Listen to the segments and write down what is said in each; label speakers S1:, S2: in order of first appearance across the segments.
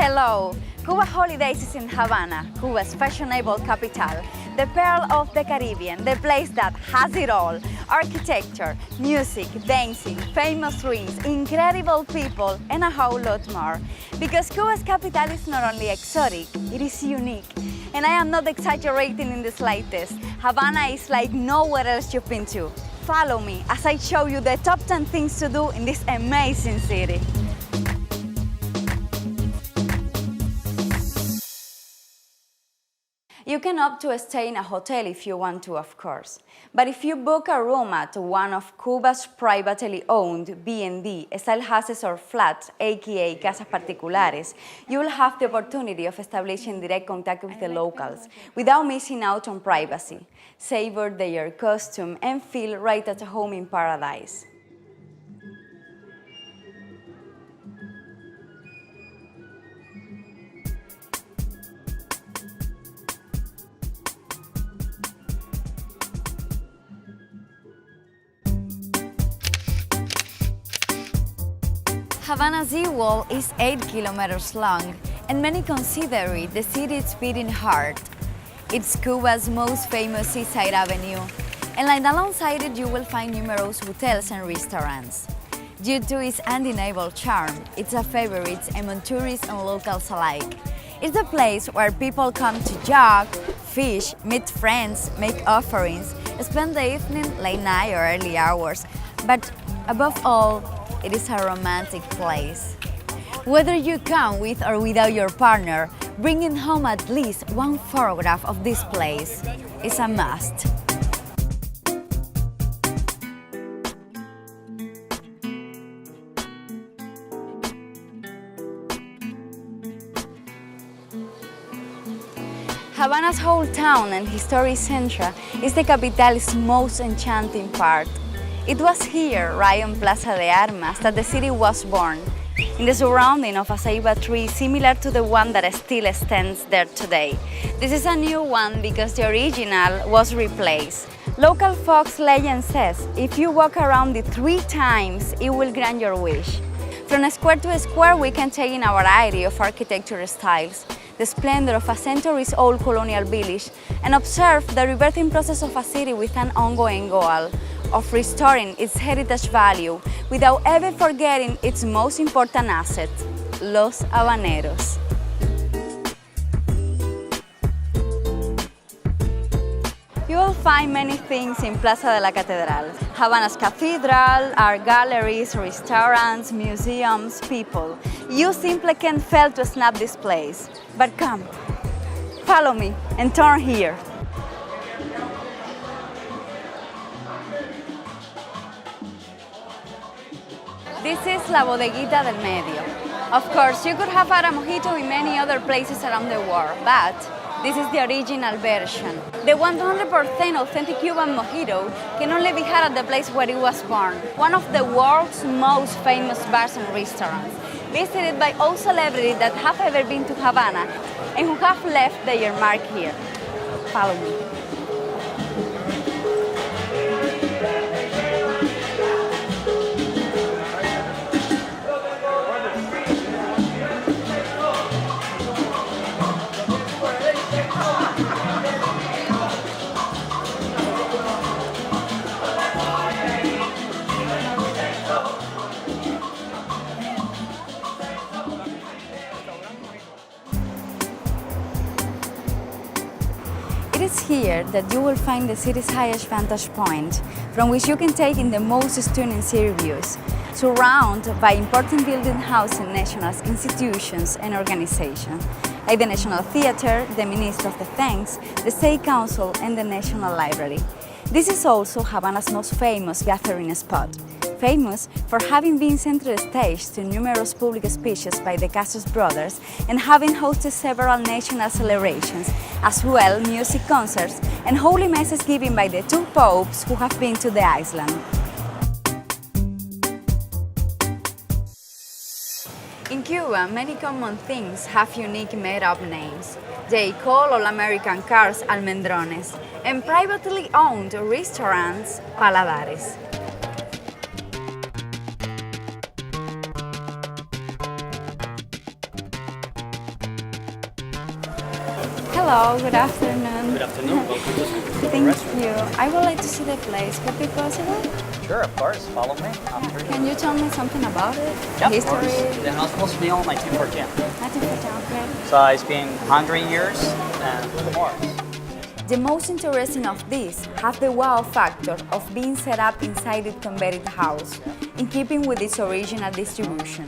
S1: Hello! Cuba Holidays is in Havana, Cuba's fashionable capital, the pearl of the Caribbean, the place that has it all. Architecture, music, dancing, famous drinks, incredible people, and a whole lot more. Because Cuba's capital is not only exotic, it is unique. And I am not exaggerating in the slightest. Havana is like nowhere else you've been to. Follow me as I show you the top 10 things to do in this amazing city. You can opt to stay in a hotel if you want to, of course. But if you book a room at one of Cuba's privately owned B&B style houses or flats, aka casas particulares, you will have the opportunity of establishing direct contact with the locals without missing out on privacy. Savor their costume and feel right at home in paradise. Havana's seawall is 8 kilometers long, and many consider it the city's beating heart. It's Cuba's most famous seaside avenue, and right alongside it you will find numerous hotels and restaurants. Due to its undeniable charm, it's a favorite among tourists and locals alike. It's a place where people come to jog, fish, meet friends, make offerings, spend the evening, late night or early hours, but above all, it is a romantic place. Whether you come with or without your partner, bringing home at least one photograph of this place is a must. Havana's whole town and historic center is the capital's most enchanting part. It was here, right on Plaza de Armas, that the city was born, in the surrounding of a ceiba tree similar to the one that still stands there today. This is a new one because the original was replaced. Local folks' legend says if you walk around it 3 times, it will grant your wish. From square to square, we can take in a variety of architecture styles, the splendor of a centuries-old colonial village, and observe the rebirthing process of a city with an ongoing goal of restoring its heritage value without ever forgetting its most important asset, Los Habaneros. You will find many things in Plaza de la Catedral. Havana's cathedral, art galleries, restaurants, museums, people. You simply can't fail to snap this place. But come, follow me and turn here. This is La Bodeguita del Medio. Of course, you could have had a mojito in many other places around the world, but this is the original version. The 100% authentic Cuban mojito can only be had at the place where it was born, one of the world's most famous bars and restaurants, visited by all celebrities that have ever been to Havana and who have left their mark here. Follow me. It is here that you will find the city's highest vantage point, from which you can take in the most stunning city views, surrounded by important building housing national institutions and organizations, like the National Theatre, the Ministry of Defense, the State Council, and the National Library. This is also Havana's most famous gathering spot, famous for having been center stage to numerous public speeches by the Castro brothers and having hosted several national celebrations, as well music concerts and holy masses given by the 2 popes who have been to the island. In Cuba, many common things have unique made-up names. They call all American cars almendrones and privately owned restaurants paladares. Hello, good afternoon.
S2: Good afternoon. Welcome to the
S1: Thank
S2: restaurant.
S1: you. I would like to see the place. Would it be possible?
S2: Sure, of course. Follow me. After
S1: Can you tell me something about it?
S2: Yep,
S1: History?
S2: of course. The house was built in 1914.
S1: Nothing for town, okay.
S2: So it's been 100 years and more.
S1: The most interesting of these have the wow factor of being set up inside the converted house, in keeping with its original distribution.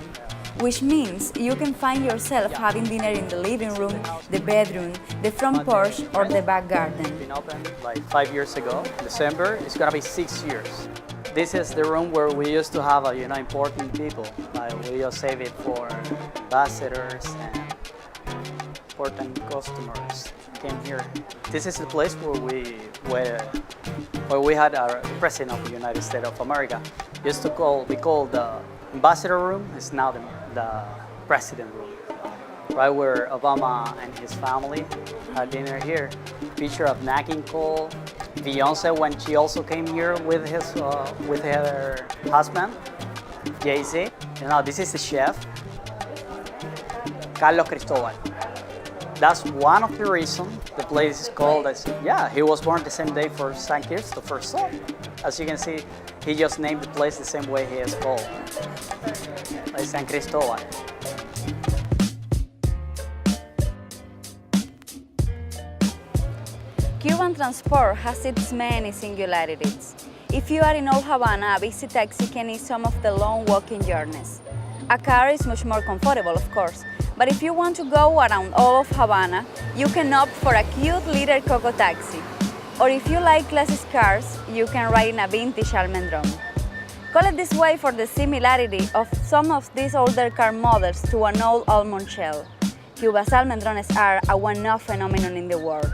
S1: Which means you can find yourself having dinner in the living room, the bedroom, the front porch, or the back garden.
S2: It's been opened like 5 years ago. December, it's gonna be 6 years. This is the room where we used to have, important people. We just save it for ambassadors and important customers came here. This is the place where we had our president of the United States of America. Used to be called the ambassador room. It's now the president room. Right where Obama and his family had dinner here. Picture of Nat King Cole, Beyonce when she also came here with her husband, Jay-Z. This is the chef, Carlos Cristobal. That's one of the reasons the place is called as, he was born the same day for St. Kitts, the first son. As you can see, he just named the place the same way he is called, like San Cristobal.
S1: Cuban transport has its many singularities. If you are in old Havana, a busy taxi can ease some of the long walking journeys. A car is much more comfortable, of course, but if you want to go around all of Havana, you can opt for a cute little Coco taxi. Or if you like classic cars, you can ride in a vintage Almendron. Call it this way for the similarity of some of these older car models to an old almond shell. Cuba's Almendrones are a one-off phenomenon in the world.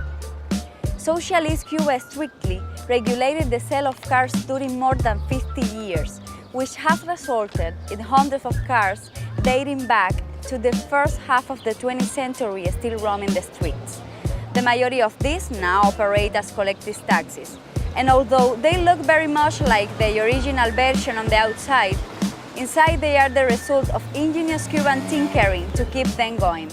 S1: Socialist Cuba strictly regulated the sale of cars during more than 50 years, which has resulted in hundreds of cars dating back to the first half of the 20th century still roaming the streets. The majority of these now operate as collective taxis, and although they look very much like the original version on the outside, inside they are the result of ingenious Cuban tinkering to keep them going.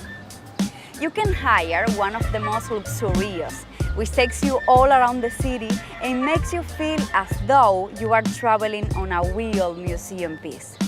S1: You can hire one of the most luxurious, which takes you all around the city and makes you feel as though you are traveling on a real museum piece.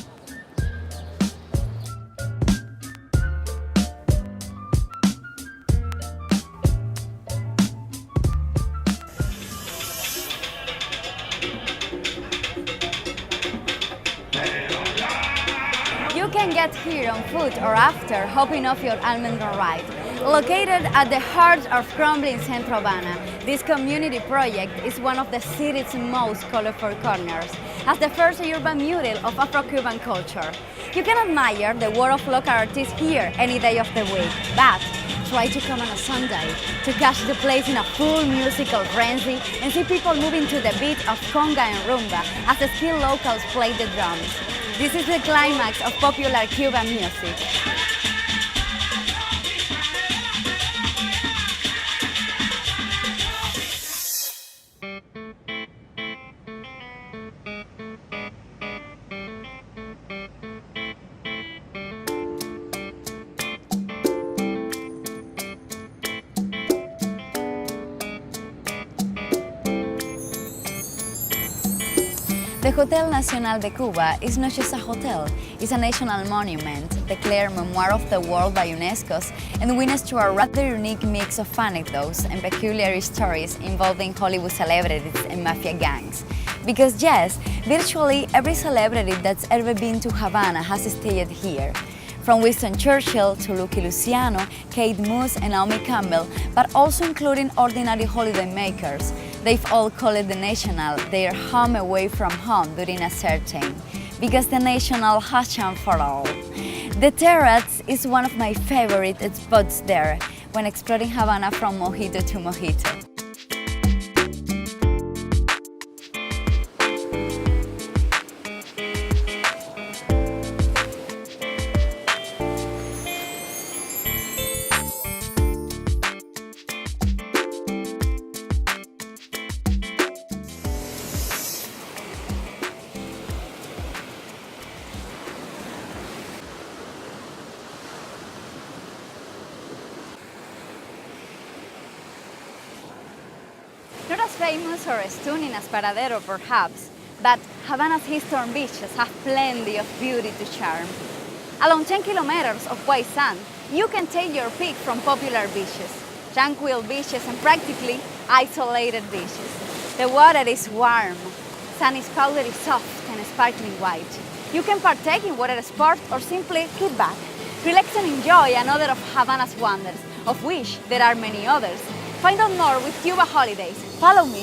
S1: You can get here on foot or after hopping off your Almendron ride. Located at the heart of crumbling Centro Havana, this community project is one of the city's most colorful corners, as the first urban mural of Afro-Cuban culture. You can admire the work of local artists here any day of the week, but try to come on a Sunday to catch the place in a full musical frenzy and see people moving to the beat of conga and rumba as the skilled locals play the drums. This is the climax of popular Cuban music. The Hotel Nacional de Cuba is not just a hotel, it's a national monument, declared Memoir of the World by UNESCO, and witness to a rather unique mix of anecdotes and peculiar stories involving Hollywood celebrities and mafia gangs. Because yes, virtually every celebrity that's ever been to Havana has stayed here. From Winston Churchill to Lucky Luciano, Kate Moss and Naomi Campbell, but also including ordinary holidaymakers. They've all called the National their home away from home during a certain, because the National has changed for all. The Terrace is one of my favorite spots there when exploring Havana from mojito to mojito. famous or stunning as Paradero perhaps, but Havana's eastern beaches have plenty of beauty to charm. Along 10 kilometers of white sand, you can take your pick from popular beaches, tranquil beaches and practically isolated beaches. The water is warm, sand is powdery soft and sparkling white. You can partake in water sports or simply kick back, relax and enjoy another of Havana's wonders, of which there are many others. Find out more with Cuba Holidays. Follow me.